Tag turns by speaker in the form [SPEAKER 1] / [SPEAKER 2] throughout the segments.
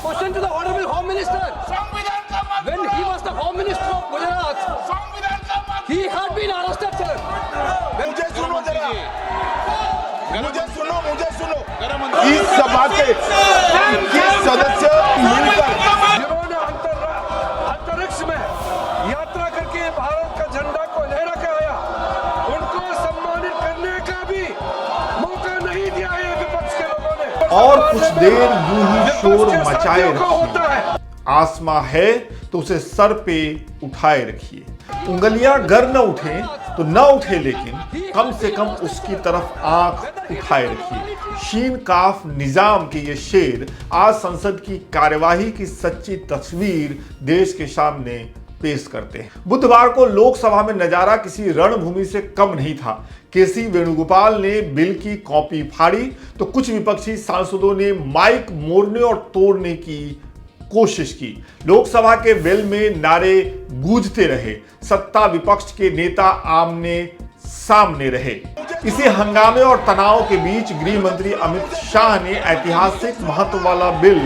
[SPEAKER 1] Question to the Honorable Home Minister. When he was the Home Minister of Gujarat, he had been arrested, sir.
[SPEAKER 2] मुझे सुनो जरा, मुझे सुनो। इस सभा के 21 सदस्य मिलकर
[SPEAKER 3] जिन्होंने अंतरिक्ष में यात्रा करके भारत का झंडा को लहरा के आया, उनको सम्मानित करने का भी मौका नहीं दिया है विपक्ष के लोगों ने।
[SPEAKER 4] और कुछ देर यूं ही शोर मचाए रखिए। आसमां है तो उसे सर पे उठाए रखिए। उंगलियां गर न उठे तो न उठे, लेकिन कम से कम उसकी तरफ आंख उठाए रखिए। शीन काफ निजाम के ये शेर आज संसद की कार्यवाही की सच्ची तस्वीर देश के सामने पेश करते हैं। बुधवार को लोकसभा में नजारा किसी रणभूमि से कम नहीं था। केसी वेणुगोपाल ने बिल की कॉपी फाड़ी तो कुछ विपक्षी सांसदों ने माइक मोड़ने और तोड़ने की कोशिश की। लोकसभा के वेल में नारे गूंजते रहे। सत्ता विपक्ष के नेता आमने सामने रहे। इसी हंगामे और तनाव के बीच गृह मंत्री अमित शाह ने ऐतिहासिक महत्व वाला बिल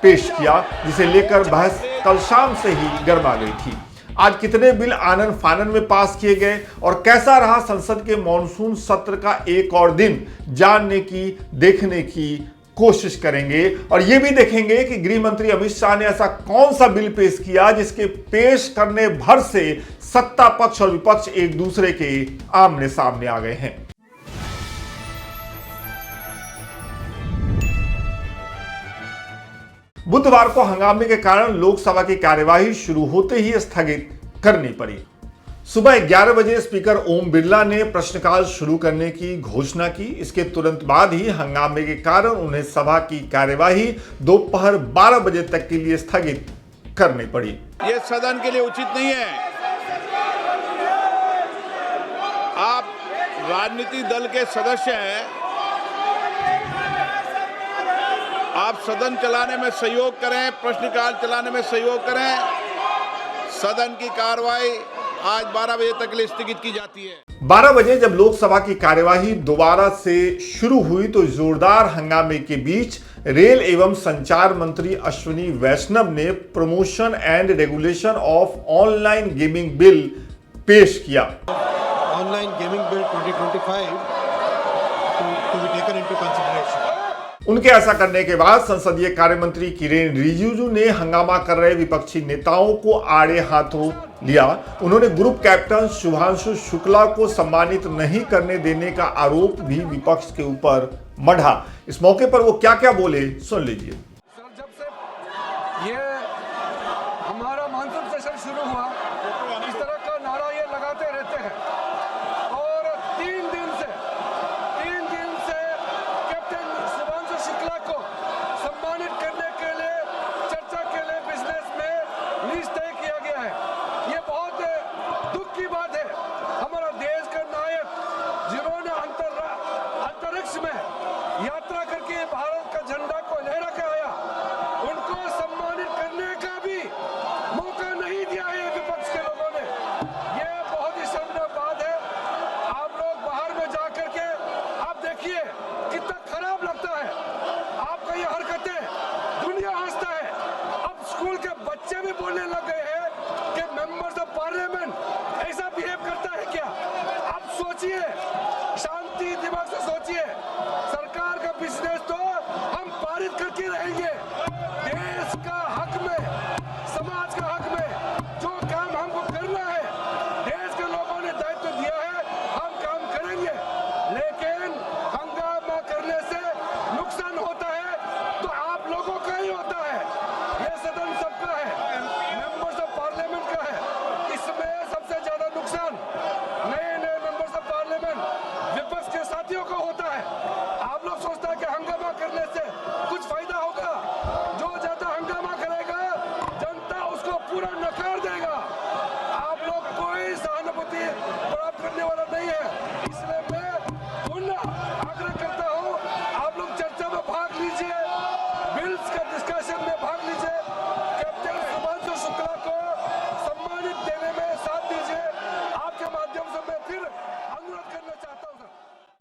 [SPEAKER 4] पेश किया, जिसे लेकर बहस कल शाम से ही गर्मा गई थी। आज कितने बिल आनन फानन में पास किए गए और कैसा रहा संसद के मॉनसून सत्र का एक और दिन, जानने की देखने की कोशिश करेंगे। और यह भी देखेंगे कि गृह मंत्री अमित शाह ने ऐसा कौन सा बिल पेश किया जिसके पेश करने भर से सत्ता पक्ष और विपक्ष एक दूसरे के आमने सामने आ गए हैं। बुधवार को हंगामे के कारण लोकसभा की कार्यवाही शुरू होते ही स्थगित करनी पड़ी। सुबह 11 बजे स्पीकर ओम बिरला ने प्रश्नकाल शुरू करने की घोषणा की। इसके तुरंत बाद ही हंगामे के कारण उन्हें सभा की कार्यवाही दोपहर 12 बजे तक के लिए स्थगित करनी पड़ी।
[SPEAKER 2] ये सदन के लिए उचित नहीं है। आप राजनीतिक दल के सदस्य हैं, आप सदन चलाने में सहयोग करें, प्रश्नकाल चलाने में सहयोग करें। सदन की कार्रवाई आज 12 बजे तक के लिए स्थगित की जाती है।
[SPEAKER 4] 12 बजे जब लोकसभा की कार्यवाही दोबारा से शुरू हुई तो जोरदार हंगामे के बीच रेल एवं संचार मंत्री अश्विनी वैष्णव ने promotion and regulation of online gaming bill पेश किया।
[SPEAKER 5] Online gaming bill 2025 to be taken into consideration.
[SPEAKER 4] उनके ऐसा करने के बाद संसदीय कार्य मंत्री किरेन रिजिजू ने हंगामा कर रहे विपक्षी नेताओं को आड़े हाथों लिया। उन्होंने ग्रुप कैप्टन शुभांशु शुक्ला को सम्मानित नहीं करने देने का आरोप भी विपक्ष के ऊपर मढ़ा। इस मौके पर वो क्या क्या बोले, सुन लीजिए।
[SPEAKER 3] सर, जब से ये हमारा मानसून सेशन शुरू हुआ, इस तरह का नारा ये लगाते रहते हैं और 3 दिन से कैप्टन शुभांशु शुक्ला को सम्मानित करने के लिए चर्चा के लिए बिजनेस में लिस्ट तय किया गया है। ये बहुत दुख की बात है। हमारा देश का नायक जिन्होंने अंतरिक्ष में यात्रा करके भारत का झंडा को लहरा के आया, उनको सम्मानित करने का भी मौका नहीं दिया है विपक्ष के लोगों ने।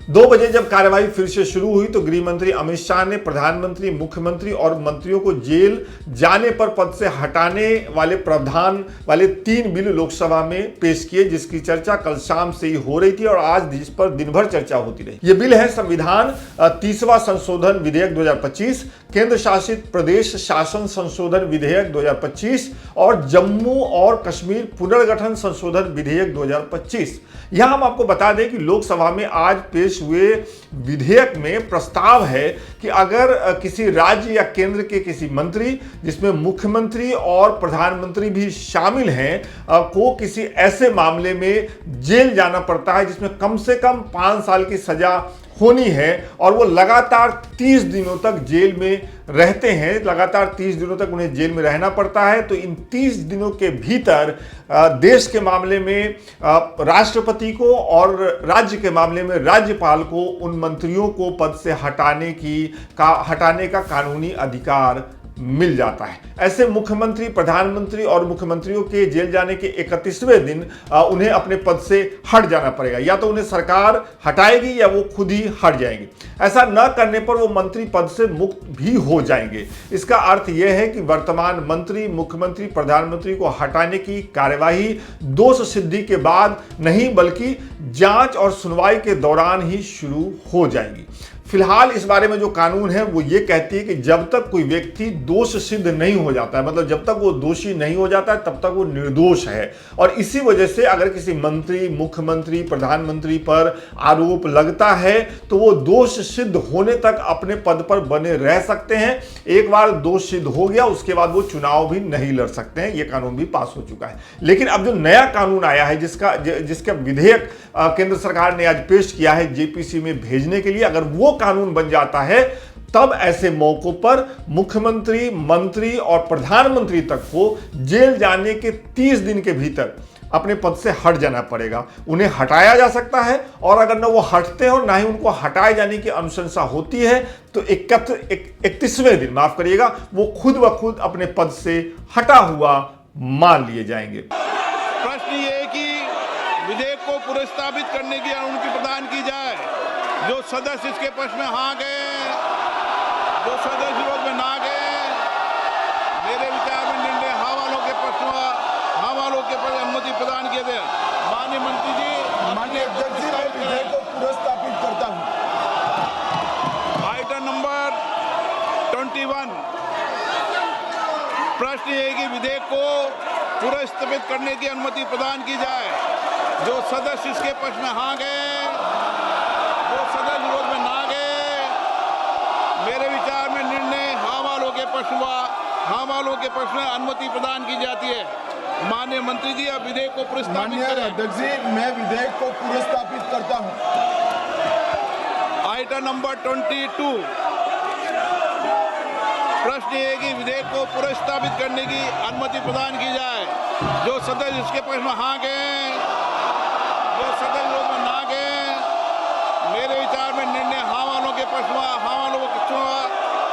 [SPEAKER 4] 2 बजे जब कार्यवाही फिर से शुरू हुई तो गृह मंत्री अमित शाह ने प्रधानमंत्री, मुख्यमंत्री और मंत्रियों को जेल जाने पर पद से हटाने वाले प्रावधान वाले 3 बिल लोकसभा में पेश किए, जिसकी चर्चा कल शाम से ही हो रही थी और आज इस पर दिन भर चर्चा होती रही। ये बिल है संविधान 30वां संशोधन विधेयक 2025, केंद्र शासित प्रदेश शासन संशोधन विधेयक 2025 और जम्मू और कश्मीर पुनर्गठन संशोधन विधेयक 2025। यहां हम आपको बता दें कि लोकसभा में आज पेश हुए विधेयक में प्रस्ताव है कि अगर किसी राज्य या केंद्र के किसी मंत्री, जिसमें मुख्यमंत्री और प्रधानमंत्री भी शामिल हैं, को किसी ऐसे मामले में जेल जाना पड़ता है जिसमें कम से कम 5 साल की सजा होनी है और वो लगातार 30 दिनों तक जेल में रहते हैं, लगातार 30 दिनों तक उन्हें जेल में रहना पड़ता है, तो इन 30 दिनों के भीतर देश के मामले में राष्ट्रपति को और राज्य के मामले में राज्यपाल को उन मंत्रियों को पद से हटाने का कानूनी अधिकार मिल जाता है। ऐसे मुख्यमंत्री, प्रधानमंत्री और मुख्यमंत्रियों के जेल जाने के 31वें दिन उन्हें अपने पद से हट जाना पड़ेगा, या तो उन्हें सरकार हटाएगी या वो खुद ही हट जाएंगे। ऐसा न करने पर वो मंत्री पद से मुक्त भी हो जाएंगे। इसका अर्थ यह है कि वर्तमान मंत्री, मुख्यमंत्री, प्रधानमंत्री को हटाने की कार्यवाही दोष सिद्धि के बाद नहीं बल्कि जांच और सुनवाई के दौरान ही शुरू हो जाएगी। फिलहाल इस बारे में जो कानून है वो ये कहती है कि जब तक कोई व्यक्ति दोष सिद्ध नहीं हो जाता है, मतलब जब तक वो दोषी नहीं हो जाता है तब तक वो निर्दोष है। और इसी वजह से अगर किसी मंत्री, मुख्यमंत्री, प्रधानमंत्री पर आरोप लगता है तो वो दोष सिद्ध होने तक अपने पद पर बने रह सकते हैं। एक बार दोष सिद्ध हो गया उसके बाद वो चुनाव भी नहीं लड़ सकते हैं। ये कानून भी पास हो चुका है। लेकिन अब जो नया कानून आया है, जिसका विधेयक केंद्र सरकार ने आज पेश किया है जेपीसी में भेजने के लिए, अगर वो कानून बन जाता है तब ऐसे मौकों पर मुख्यमंत्री, मंत्री और प्रधानमंत्री तक को जेल जाने के 30 दिन के भीतर अपने पद से हट जाना पड़ेगा। उन्हें हटाया जा सकता है और अगर न वो हटते हैं और ना ही उनको हटाए जाने की अनुशंसा होती है तो 31वें दिन, माफ करिएगा, वो खुद ब खुद अपने पद से हटा हुआ मान लिए जाएंगे।
[SPEAKER 2] प्रश्न ये है कि विधेयक को पुनर्स्थापित करने की अनुमति प्रदान की जाए। जो सदस्य इसके पक्ष में हाँ गए, जो सदस्य विरोध में ना गए, मेरे विचार में निर्णय हाँ वालों के पक्ष में, हाँ वालों के पक्ष अनुमति प्रदान किए थे। माननीय मंत्री जी,
[SPEAKER 6] माननीय अध्यक्ष जी, मैं विधेयक को पुनर्स्थापित करता हूं।
[SPEAKER 2] आइटम नंबर 21, प्रश्न ये है कि विधेयक को पुनर्स्थापित करने की अनुमति प्रदान की जाए। जो सदस्य इसके पक्ष में हाँ गए, जो सदस्य विरोध में ना गए, मेरे विचार में निर्णय हाँ वालों के पक्ष में, हाँ वालों के पक्ष में अनुमति प्रदान की जाती है। माननीय मंत्री जी, अब विधेयक को पुनर्स्थापित करें।
[SPEAKER 6] अध्यक्ष जी, मैं विधेयक को पुनर्स्थापित करता हूं।
[SPEAKER 2] आइटम नंबर 22, प्रश्न ये है कि विधेयक को पुनर्स्थापित करने की अनुमति प्रदान की जाए। जो सदस्य इसके पक्ष में हाँ गए, जो सदस्य विरोध में ना गए, मेरे विचार में निर्णय हाँ वालों के पक्ष में, हाँ वालों के पक्ष में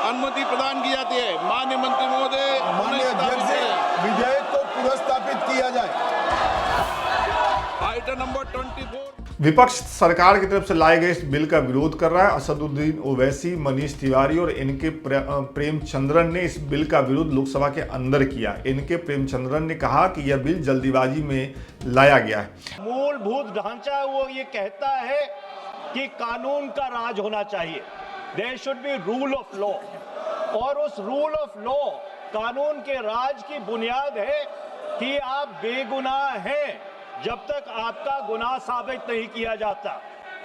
[SPEAKER 2] अनुमति प्रदान की जाती है। माननीय मंत्री महोदय,
[SPEAKER 6] माननीय अध्यक्ष जी, विधेयक को पुनर्स्थापित किया जाए।
[SPEAKER 2] आइटम नंबर 24,
[SPEAKER 4] विपक्ष सरकार की तरफ से लाए गए इस बिल का विरोध कर रहा है। असदुद्दीन ओवैसी, मनीष तिवारी और एनके प्रेमचंद्रन ने इस बिल का विरोध लोकसभा के अंदर किया। एनके प्रेमचंद्रन ने कहा कि यह बिल जल्दीबाजी में लाया गया है।
[SPEAKER 7] मूलभूत ढांचा वो ये कहता है कि कानून का राज होना चाहिए। There should be rule of law, और उस रूल ऑफ लॉ, कानून के राज की बुनियाद है कि आप बेगुनाह हैं जब तक आपका गुनाह साबित नहीं किया जाता।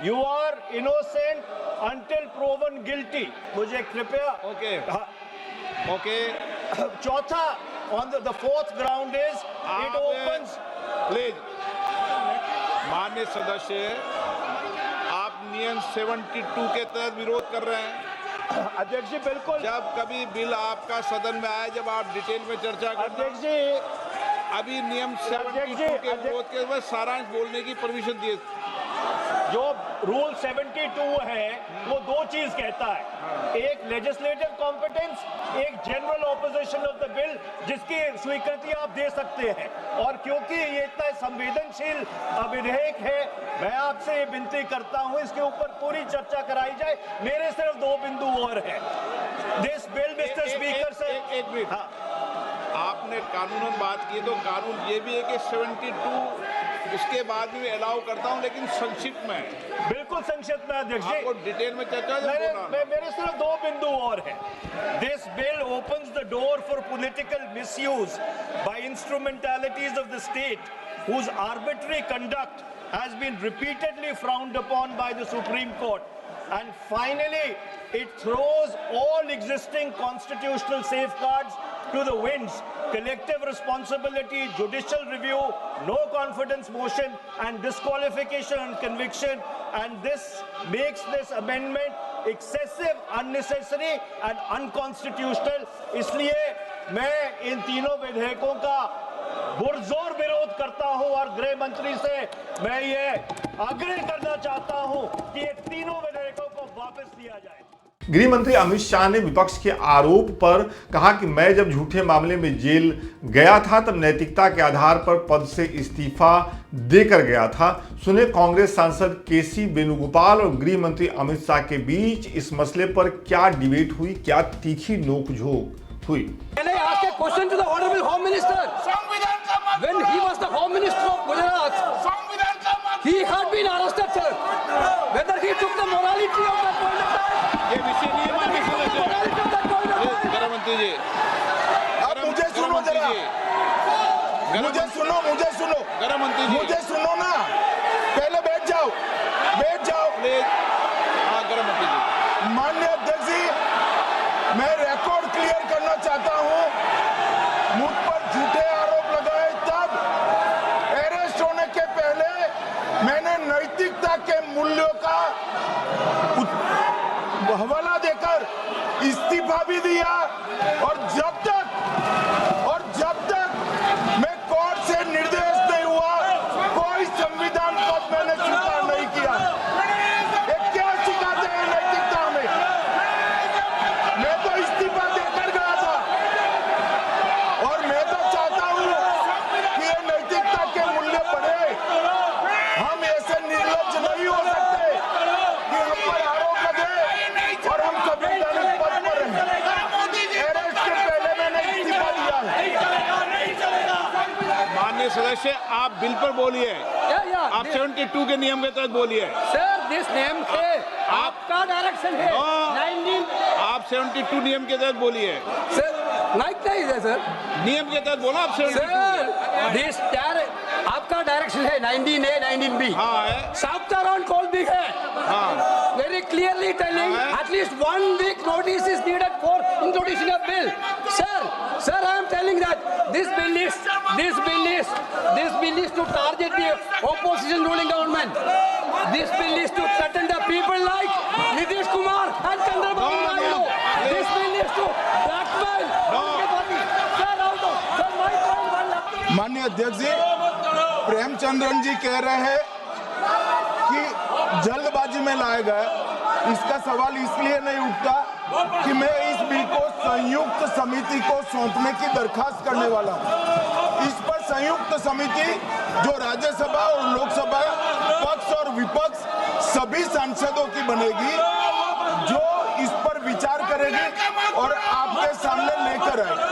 [SPEAKER 7] You are innocent until proven guilty. मुझे कृपया
[SPEAKER 2] ओके।
[SPEAKER 7] चौथा, on the fourth ground is it opens.
[SPEAKER 2] Please, माननीय सदस्य, आप नियम 72 के तहत विरोध कर रहे हैं।
[SPEAKER 7] अध्यक्ष जी, बिल्कुल।
[SPEAKER 2] जब कभी बिल आपका सदन में आए, जब आप डिटेल में चर्चा करना।
[SPEAKER 7] अध्यक्ष जी,
[SPEAKER 2] अभी नियम 72 के विरोध के बाद सारांश बोलने की परमिशन दिए।
[SPEAKER 7] जो रूल 72 है वो दो चीज कहता है, एक लेजिस्लेटिव कॉम्पिटेंस, एक general opposition of the bill जिसकी स्वीकृति आप दे सकते हैं। और क्योंकि ये इतना संवेदनशील विधेयक है, मैं आपसे ये विनती करता हूं इसके ऊपर पूरी चर्चा कराई जाए। मेरे सिर्फ दो बिंदु और हैं। दिस बिल मिस्टर स्पीकर से
[SPEAKER 2] एक मिनट, आपने कानूनन बात की तो कानून ये भी है कि 72 उसके बाद भी अलाउ करता हूं, लेकिन संक्षिप्त में,
[SPEAKER 7] बिल्कुल संक्षिप्त में अध्यक्ष जी,
[SPEAKER 2] आपको डिटेल में चर्चा
[SPEAKER 7] मेरे सिर्फ दो बिंदु और हैं। This bill opens the door for political misuse by instrumentalities of the state whose arbitrary conduct has been repeatedly frowned upon by the Supreme Court. And finally, it throws all existing constitutional safeguards to the winds. Collective responsibility, judicial review, no confidence motion, and disqualification and conviction. And this makes this amendment excessive, unnecessary, and unconstitutional. इसलिए मैं इन तीनों विधेयकों का पुरजोर विरोध करता हूं और गृह मंत्री से मैं ये आग्रह करना चाहता हूं कि ये तीनों विधेयकों को वापस लिया जाए।
[SPEAKER 4] गृह मंत्री अमित शाह ने विपक्ष के आरोप पर कहा कि मैं जब झूठे मामले में जेल गया था तब नैतिकता के आधार पर पद से इस्तीफा देकर गया था। सुने कांग्रेस सांसद केसी वेणुगोपाल और गृह मंत्री अमित शाह के बीच इस मसले पर क्या डिबेट हुई, क्या तीखी नोकझोंक हुई।
[SPEAKER 1] Can I ask a question to the Honorable Home Minister? When he was the Home Minister of Gujarat, he had been arrested, sir. Whether he took the morality of that point of time,
[SPEAKER 2] ये विषय नहीं है,
[SPEAKER 1] morality of that point of time.
[SPEAKER 2] गृह मंत्री जी,
[SPEAKER 6] अब मुझे सुनो जरा, मुझे सुनो
[SPEAKER 2] गृह मंत्री जी,
[SPEAKER 6] मुझे सुनो ना, पहले बैठ जाओ।
[SPEAKER 2] प्लीज। हाँ, गृह मंत्री जी।
[SPEAKER 6] माननीय अध्यक्ष जी, मैं रिकॉर्ड क्लियर करना चाहता हूं। मुझ पर झूठे आरोप लगाए तब अरेस्ट होने के पहले मैंने नैतिकता के मूल्यों का हवाला देकर इस्तीफा भी दिया और जब तक मैं कोर्ट से निर्देश नहीं हुआ कोई संविधान पद मैंने स्वीकार नहीं किया। ये क्या सिखाते हैं नैतिकता में? मैं तो इस्तीफा देकर गया था और मैं तो चाहता हूं कि ये नैतिकता के मूल्य बढ़े। हम ऐसे निर्लज्ज नहीं हो सकते कि हम पर आरोप लगे और हम संवैधानिक पद पर रहें। अरेस्ट के पहले मैंने इस्तीफा दिया है।
[SPEAKER 2] माननीय सदस्य, आप बिल पर बोलिए। आप 72 के नियम के तहत बोलिए।
[SPEAKER 1] सर, दिस नेम है, आपका डायरेक्शन है। 19
[SPEAKER 2] आप 72 नियम के तहत बोलिए।
[SPEAKER 1] सर, लाइक नहीं है सर।
[SPEAKER 2] नियम के तहत बोलो आप 72।
[SPEAKER 1] सर, दिस आपका डायरेक्शन है 19A, 19B।
[SPEAKER 2] हाँ है।
[SPEAKER 1] साफ्तार ऑन कॉल भी है।
[SPEAKER 2] हाँ।
[SPEAKER 1] Very clearly telling at least 1 week notice is needed for introducing a bill. Sir, I am telling that this bill is to target the opposition ruling government. This bill is to threaten the people like Nitish Kumar and Chandrababu Naidu. This bill is to blackmail. Sir, my point one.
[SPEAKER 6] माननीय अध्यक्ष जी, प्रेमचंद्रन जी कह रहे हैं कि जल्दबाजी में लाया गया। इसका सवाल इसलिए नहीं उठता कि मैं इस बिल को संयुक्त समिति को सौंपने की दरखास्त करने वाला हूं। इस पर संयुक्त समिति जो राज्यसभा और लोकसभा पक्ष और विपक्ष सभी सांसदों की बनेगी, जो इस पर विचार करेगी और आपके सामने लेकर आएगी।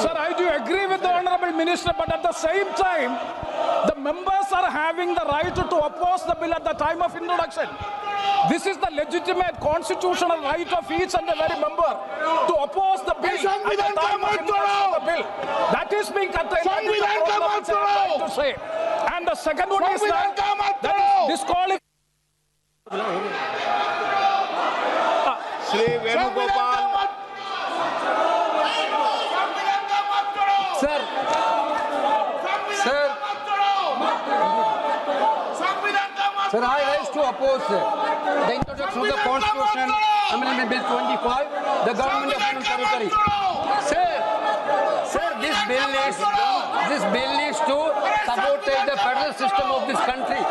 [SPEAKER 8] Sir, I do agree with the Honorable Minister, but at the same time, the members are having the right to oppose the bill at the time of introduction. This is the legitimate constitutional right of each and every member to oppose the bill at the time of introduction of the bill. That is being curtailed. That is the problem which I am trying to say. And the second one is that is disqualified.
[SPEAKER 2] Shri Venugopal.
[SPEAKER 1] Sir, I rise to oppose the introduction of the Constitution Amendment Bill 25, the Government of Union Territory. Sir, this bill is to sabotage the federal system of this country.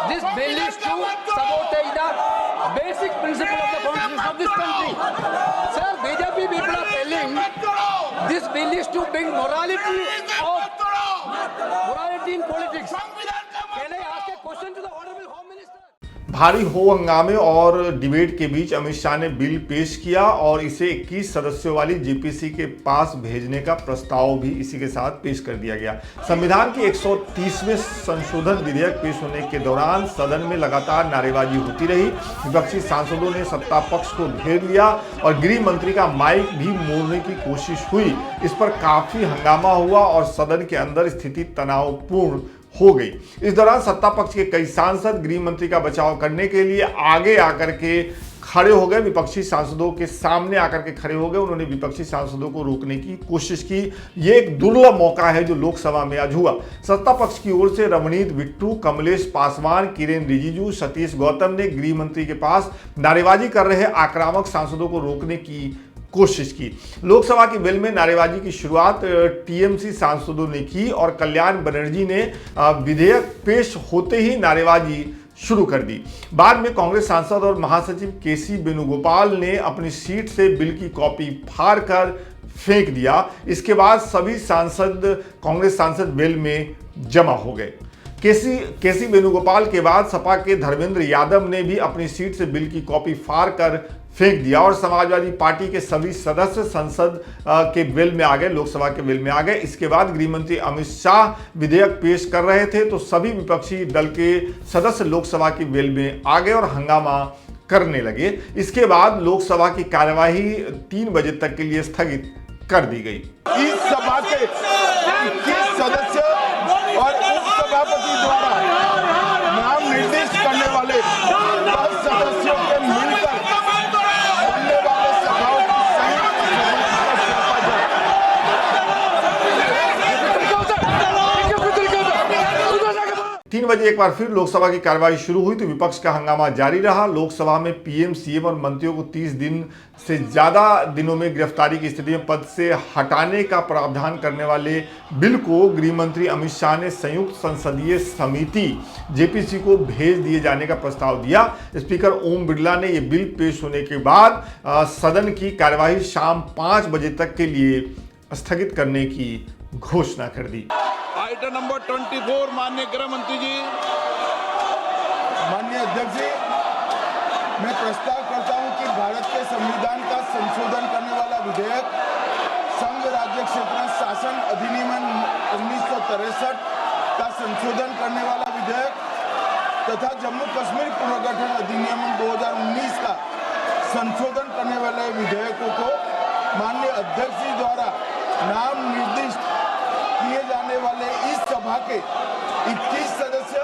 [SPEAKER 1] This bill is to sabotage the basic principle of the Constitution of this country. Sir, BJP people are telling this bill is to bring morality in politics. Can I ask a question to the Honorable Home Minister?
[SPEAKER 4] भारी हो हंगामे और debate के बीच अमित शाह ने bill पेश किया और इसे 21 सदस्यों वाली जेपीसी के पास भेजने का प्रस्ताव भी इसी के साथ पेश कर दिया गया। संविधान के 130वें संशोधन विधेयक पेश होने के दौरान सदन में लगातार नारेबाजी होती रही। विपक्षी सांसदों ने सत्ता पक्ष को घेर लिया और गृह मंत्री का माइक भी मोड़ने की कोशिश हुई। इस पर काफी हंगामा हुआ और सदन के अंदर स्थिति तनावपूर्ण हो गई। इस दौरान सत्ता पक्ष के कई सांसद गृह मंत्री का बचाव करने के लिए आगे आकर के खड़े हो गए, विपक्षी सांसदों के सामने आकर के खड़े हो गए। उन्होंने विपक्षी सांसदों को रोकने की कोशिश की। ये एक दुर्लभ मौका है जो लोकसभा में आज हुआ। सत्ता पक्ष की ओर से रमनीत बिट्टू, कमलेश पासवान, किरेन रिजिजू, सतीश गौतम ने गृह मंत्री के पास नारेबाजी कर रहे आक्रामक सांसदों को रोकने की कोशिश की। लोकसभा की वेल में नारेबाजी की शुरुआत टीएमसी सांसदों ने की और कल्याण बनर्जी ने विधेयक पेश होते ही नारेबाजी शुरू कर दी। बाद में कांग्रेस सांसद और महासचिव केसी वेणुगोपाल ने अपनी सीट से बिल की कॉपी फाड़ कर फेंक दिया। इसके बाद सभी कांग्रेस सांसद वेल में जमा हो गए। केसी वेणुगोपाल के बाद सपा के धर्मेंद्र यादव ने भी अपनी सीट से बिल की कॉपी फाड़ कर फेंक दिया और समाजवादी पार्टी के सभी सदस्य संसद के वेल में आ गए, लोकसभा के वेल में आ गए। इसके बाद गृह मंत्री अमित शाह विधेयक पेश कर रहे थे तो सभी विपक्षी दल के सदस्य लोकसभा की वेल में आ गए और हंगामा करने लगे। इसके बाद लोकसभा की कार्यवाही 3 बजे तक के लिए स्थगित कर दी गई।
[SPEAKER 6] इस सभा के 21 सदस्य और उपसभापति द्वारा नाम निर्दिष्ट करने वाले 10 सदस्यों के मिलकर बनने वाले सभाओं की संयुक्त समिति
[SPEAKER 4] 3 बजे एक बार फिर लोकसभा की कार्यवाही शुरू हुई तो विपक्ष का हंगामा जारी रहा। लोकसभा में पीएम, सीएम और मंत्रियों को 30 दिन से ज्यादा दिनों में गिरफ्तारी की स्थिति में पद से हटाने का प्रावधान करने वाले बिल को गृह मंत्री अमित शाह ने संयुक्त संसदीय समिति जेपीसी को भेज दिए जाने का प्रस्ताव दिया। स्पीकर ओम बिरला ने यह बिल पेश होने के बाद सदन की कार्यवाही शाम 5 बजे तक के लिए स्थगित करने की घोषणा कर दी।
[SPEAKER 2] आइटम नंबर 24, माननीय गृह मंत्री जी।
[SPEAKER 6] माननीय अध्यक्ष जी, मैं प्रस्ताव करता हूं कि भारत के संविधान का संशोधन करने वाला विधेयक, संघ राज्य क्षेत्र शासन अधिनियम 1963 का संशोधन करने वाला विधेयक तथा जम्मू कश्मीर पुनर्गठन अधिनियम 2019 का संशोधन करने वाले विधेयकों को माननीय अध्यक्ष जी द्वारा नाम निर्दिष्ट किए जाने वाले इस सभा के 21 सदस्य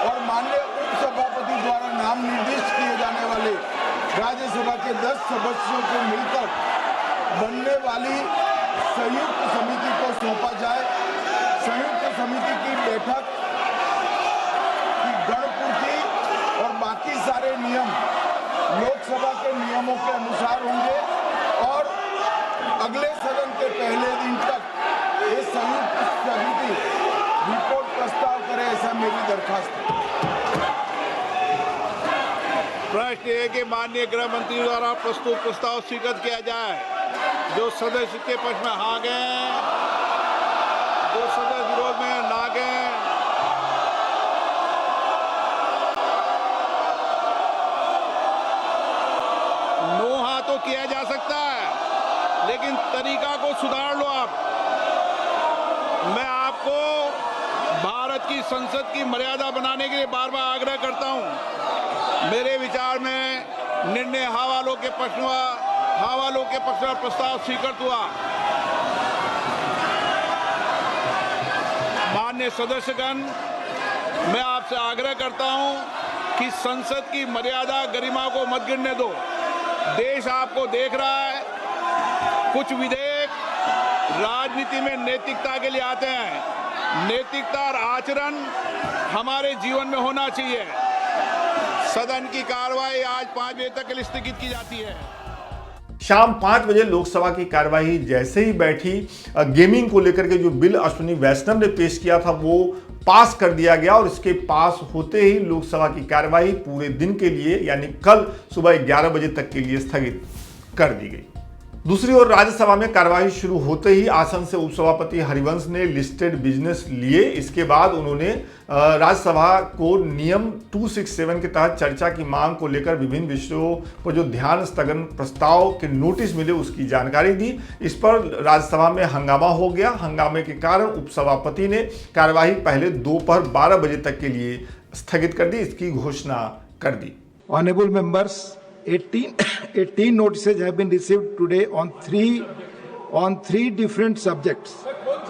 [SPEAKER 6] और माननीय उपसभापति द्वारा नाम निर्दिष्ट किए जाने वाले राज्यसभा के 10 सदस्यों को मिलकर बनने वाली संयुक्त समिति को सौंपा जाए। संयुक्त समिति की बैठक की गणपूर्ति और बाकी सारे नियम लोकसभा के नियमों के अनुसार होंगे और अगले सदन के पहले दिन तक ये संयुक्त समिति रिपोर्ट प्रस्ताव करे, ऐसा मेरी दरखास्त है।
[SPEAKER 2] प्रश्न है कि माननीय गृह मंत्री द्वारा प्रस्तुत प्रस्ताव स्वीकृत किया जाए। जो सदस्य के पक्ष में हाँ गए, जो सदस्य विरोध में ना गए। नो हाँ तो किया जा सकता है, लेकिन तरीका को सुधार लो आप। मैं आपको भारत की संसद की मर्यादा बनाने के लिए बार बार आग्रह करता हूं। मेरे विचार में निर्णय हवालों के पक्ष में प्रस्ताव स्वीकृत हुआ। माननीय सदस्यगण, मैं आपसे आग्रह करता हूं कि संसद की मर्यादा गरिमा को मत गिरने दो। देश आपको देख रहा है। कुछ विधेयक राजनीति में नैतिकता के लिए आते हैं। नैतिकता और आचरण हमारे जीवन में होना चाहिए। सदन की कार्रवाई आज 5 बजे तक के लिए स्थगित की जाती है।
[SPEAKER 4] शाम 5 बजे लोकसभा की कार्यवाही जैसे ही बैठी, गेमिंग को लेकर के जो बिल अश्विनी वैष्णव ने पेश किया था वो पास कर दिया गया और इसके पास होते ही लोकसभा की कार्यवाही पूरे दिन के लिए यानी कल सुबह 11 बजे तक के लिए स्थगित कर दी गई। दूसरी ओर राज्यसभा में कार्यवाही शुरू होते ही आसन से उपसभापति हरिवंश ने लिस्टेड बिजनेस लिए। इसके बाद उन्होंने राज्यसभा को नियम 267 के तहत चर्चा की मांग को लेकर विभिन्न विषयों पर जो ध्यान स्थगन प्रस्ताव के नोटिस मिले उसकी जानकारी दी। इस पर राज्यसभा में हंगामा हो गया। हंगामे के कारण उपसभापति ने कार्यवाही पहले दोपहर 12 बजे तक के लिए स्थगित कर दी, इसकी घोषणा कर दी।
[SPEAKER 9] Honorable members, 18 notices have been received today on three different subjects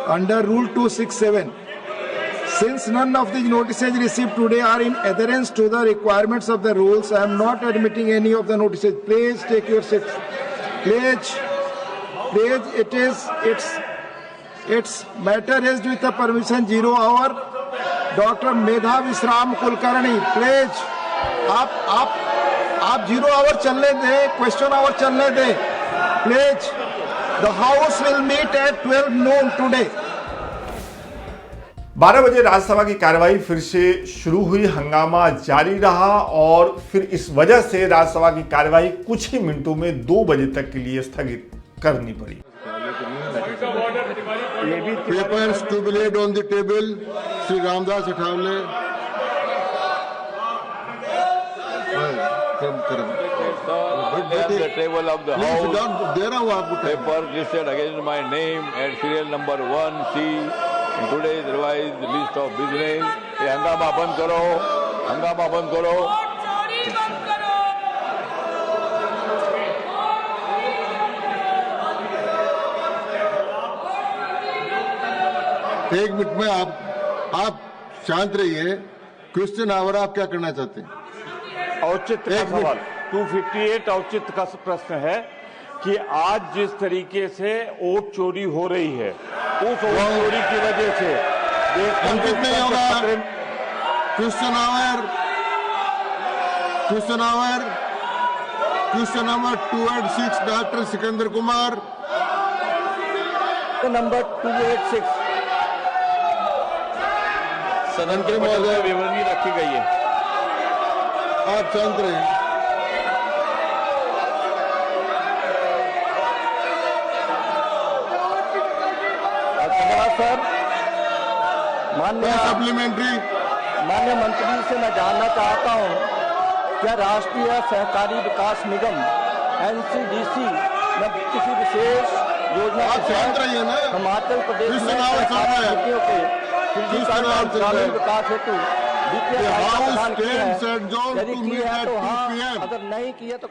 [SPEAKER 9] under Rule 267. Since none of these notices received today are in adherence to the requirements of the rules, I am not admitting any of the notices. Please take your seats. Please, its matter is with the permission 0 hour. Dr. Medha Visram Kulkarni, please, आप 0 our चलने दें, question hour चलने दें please. The house will meet at 12 noon today.
[SPEAKER 4] 12 बजे राज्यसभा की कार्यवाही फिर से शुरू हुई। हंगामा जारी रहा और फिर इस वजह से राज्यसभा की कार्यवाही कुछ ही मिनटों में 2 बजे तक के लिए स्थगित करनी पड़ी।
[SPEAKER 5] Papers to be laid on the table. Shri Ramdas Athawale
[SPEAKER 10] the table of the house. Paper listed against my name at serial number 1C in today's revised list of business. ये हंगामा बंद करो, हंगामा बंद करो।
[SPEAKER 5] एक मिनट में आप शांत रहिए। क्वेश्चन आवर आप क्या करना चाहते हैं?
[SPEAKER 10] औचित्य का सवाल 258 औचित्य का प्रश्न है कि आज जिस तरीके से वोट चोरी हो रही है उस वोट चोरी की वजह से
[SPEAKER 5] अंकित नहीं होगा। Question number 286 doctor Sikandar Kumar.
[SPEAKER 7] Number 286
[SPEAKER 10] सदन के महोदय विवरणी रखी गई है।
[SPEAKER 5] आप शांत रहिए।
[SPEAKER 7] सर, माननीय मंत्री से मैं जानना चाहता हूं, क्या राष्ट्रीय सहकारी विकास निगम NCDC में किसी विशेष योजना के तहत हिमाचल प्रदेश में सहकारी समितियों के ग्रामीण विकास हेतु वित्तीय सहायता प्रदान की है? यदि की है तो हाँ, अगर नहीं की है तो।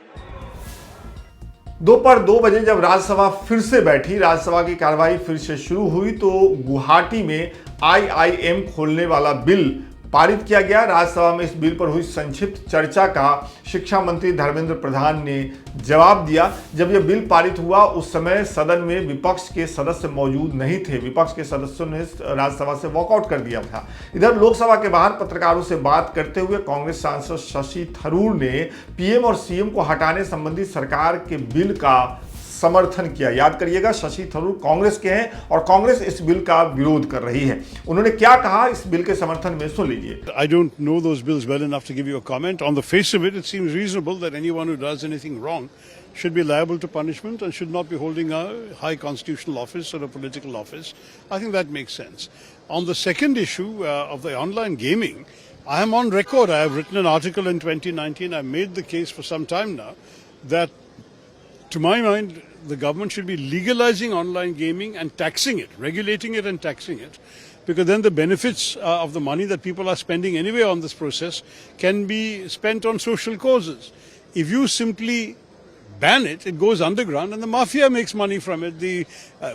[SPEAKER 4] दोपहर 2 बजे जब राज्यसभा फिर से बैठी, राज्यसभा की कार्यवाही फिर से शुरू हुई तो गुवाहाटी में IIM खोलने वाला बिल पारित किया गया। राज्यसभा में इस बिल पर हुई संक्षिप्त चर्चा का शिक्षा मंत्री धर्मेंद्र प्रधान ने जवाब दिया। जब यह बिल पारित हुआ उस समय सदन में विपक्ष के सदस्य मौजूद नहीं थे। विपक्ष के सदस्यों ने राज्यसभा से वॉकआउट कर दिया था। इधर लोकसभा के बाहर पत्रकारों से बात करते हुए कांग्रेस सांसद शशि थरूर ने PM और CM को हटाने संबंधी सरकार के बिल का समर्थन किया। याद करिएगा, शशि थरूर कांग्रेस के हैं और कांग्रेस इस बिल का विरोध कर रही है। उन्होंने क्या कहा इस बिल के समर्थन में, सुन लीजिए।
[SPEAKER 11] I don't know those bills well enough to give you a comment. On the face of it, it seems reasonable that anyone who does anything wrong should be liable to punishment and should not be holding a high constitutional office or a political office. I think that makes sense. On the second issue of the online gaming, I am on record. I have written an article in 2019. I made the case for some time now that, to my mind, the government should be legalizing online gaming and taxing it, regulating it and taxing it, because then the benefits of the money that people are spending anyway on this process can be spent on social causes. If you simply ban it, it goes underground and the mafia makes money from it.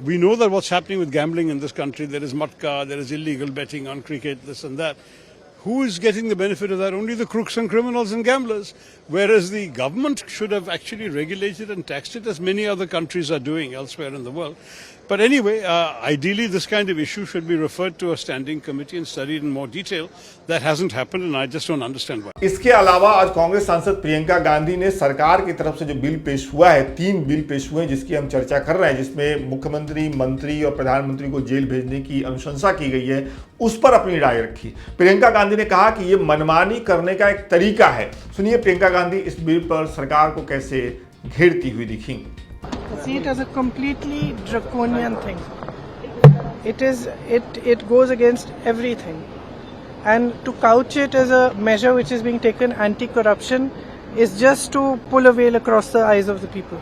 [SPEAKER 11] We know that what's happening with gambling in this country. There is matka, there is illegal betting on cricket, this and that. Who is getting the benefit of that? Only the crooks and criminals and gamblers. Whereas the government should have actually regulated and taxed it, as many other countries are doing elsewhere in the world. But anyway, ideally this kind of issue should be referred to a standing committee and studied in more detail. That hasn't happened and I just don't understand why.
[SPEAKER 4] इसके अलावा आज कांग्रेस सांसद प्रियंका गांधी ने सरकार की तरफ से जो बिल पेश हुआ है, 3 बिल पेश हुए हैं जिसकी हम चर्चा कर रहे हैं, जिसमें मुख्यमंत्री, मंत्री और प्रधानमंत्री को जेल भेजने की अनुशंसा की गई है, उस पर अपनी राय रखी। प्रियंका गांधी ने कहा कि यह मनमानी करने का एक तरीका है। सुनिए प्रियंका गांधी इस बिल पर सरकार को कैसे घेरती हुई दिखी।
[SPEAKER 12] See it as a completely draconian thing. It goes against everything, and to couch it as a measure which is being taken anti-corruption is just to pull a veil across the eyes of the people,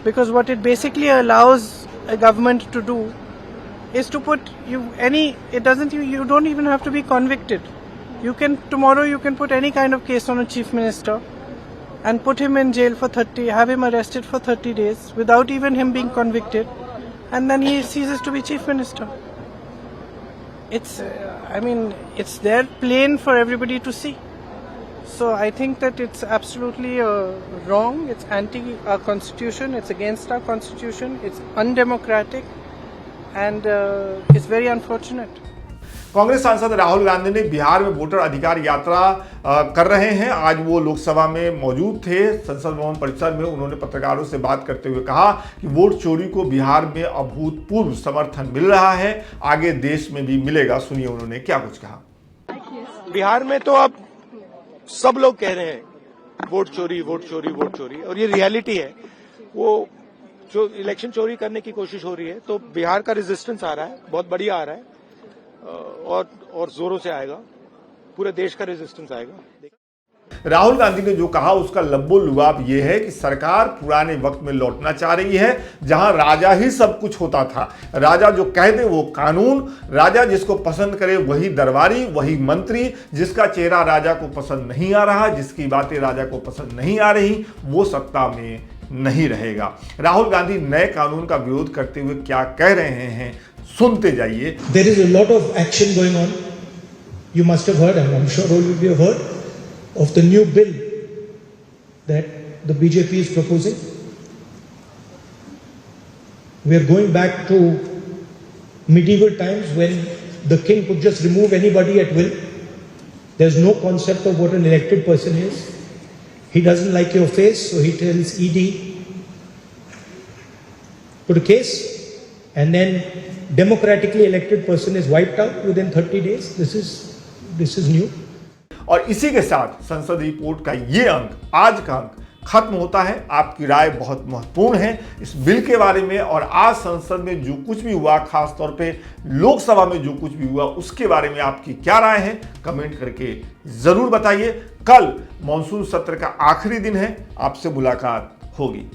[SPEAKER 12] because what it basically allows a government to do is to put you don't even have to be convicted. Tomorrow you can put any kind of case on a chief minister and put him in jail for have him arrested for 30 days without even him being convicted, and then he ceases to be chief minister. It's there plain for everybody to see. So I think that it's absolutely wrong. It's anti our constitution. It's against our constitution. It's undemocratic, and it's very unfortunate.
[SPEAKER 4] Congress सांसद राहुल गांधी ने बिहार में voter अधिकार यात्रा कर रहे हैं। आज वो लोकसभा में मौजूद थे, संसद भवन परिसर में। उन्होंने पत्रकारों से बात करते हुए कहा कि वोट चोरी को बिहार में अभूतपूर्व समर्थन मिल रहा है, आगे देश में भी मिलेगा। सुनिए उन्होंने क्या कुछ कहा।
[SPEAKER 5] बिहार में तो अब सब लोग कह रहे हैं वोट चोरी, वोट चोरी, वोट चोरी, और ये रियलिटी है। वो जो इलेक्शन चोरी करने की कोशिश हो रही है, तो बिहार का रेजिस्टेंस आ रहा है, बहुत बढ़िया आ रहा है, और जोरों से आएगा। पूरे देश का रेजिस्टेंस आएगा।
[SPEAKER 4] राहुल गांधी ने जो कहा उसका लब्बो लुआब यह है कि सरकार पुराने वक्त में लौटना चाह रही है, जहां राजा ही सब कुछ होता था। राजा जो कह दे वो कानून, राजा जिसको पसंद करे वही दरबारी, वही मंत्री। जिसका चेहरा राजा को पसंद नहीं आ रहा, जिसकी बातें राजा को पसंद नहीं आ रही, वो सत्ता में नहीं रहेगा। राहुल गांधी नए कानून का विरोध करते हुए क्या कह रहे हैं, सुनते जाइए।
[SPEAKER 13] There is a lot of action going on. You must have heard, and I'm sure all of you have heard, of the new bill that the BJP is proposing. We are going back to medieval times when the king could just remove anybody at will. There's no concept of what an elected person is. He doesn't like your face, so he tells ED, put a case, and then democratically elected person is wiped out within 30 days. This is new.
[SPEAKER 4] और इसी के साथ संसद report का ये अंक, आज का अंक खत्म होता है। आपकी राय बहुत महत्वपूर्ण है इस बिल के बारे में, और आज संसद में जो कुछ भी हुआ, खास तौर पे लोकसभा में जो कुछ भी हुआ, उसके बारे में आपकी क्या राय है, कमेंट करके जरूर बताइए। कल मॉनसून सत्र का आखिरी दिन है, आपसे मुलाकात होगी।